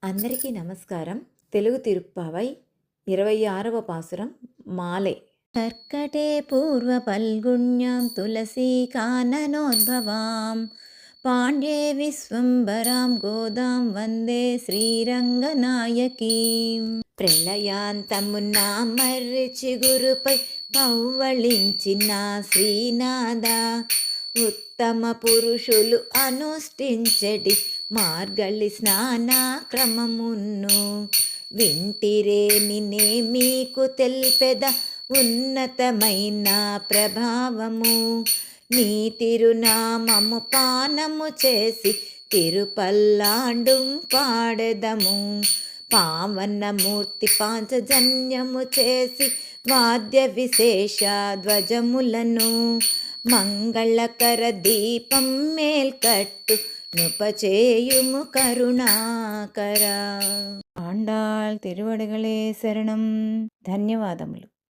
అందరికీ నమస్కారం. తెలుగు తిరుప్పావై 26వ పాసురం మాలై. కర్కటే పూర్వ పల్గుణ్యాం తులసీ కాననోద్భవాం పాండ్యే విశ్వంబరాం గోదాం వందే శ్రీరంగనాయకీం. ప్రళయాంతమున మర్రి చిగురుపై పవ్వళించిన శ్రీనాథ, ఉత్తమ పురుషులు అనుష్ఠించడి మార్గళి స్నాన క్రమమును వింటిరేనినే మీకు తెల్పెద ఉన్నతమైన ప్రభావము. నీ తిరునామము పానము చేసి తిరుపల్లాండు పాడెదము. పావనమూర్తి పాంచజన్యము చేసి వాద్య విశేష ధ్వజములను మంగళకర దీపం మేల్కట్టు నృపచేయుము కరుణాకర. ఆండాళ్ తిరువడిగళే శరణం. ధన్యవాదములు.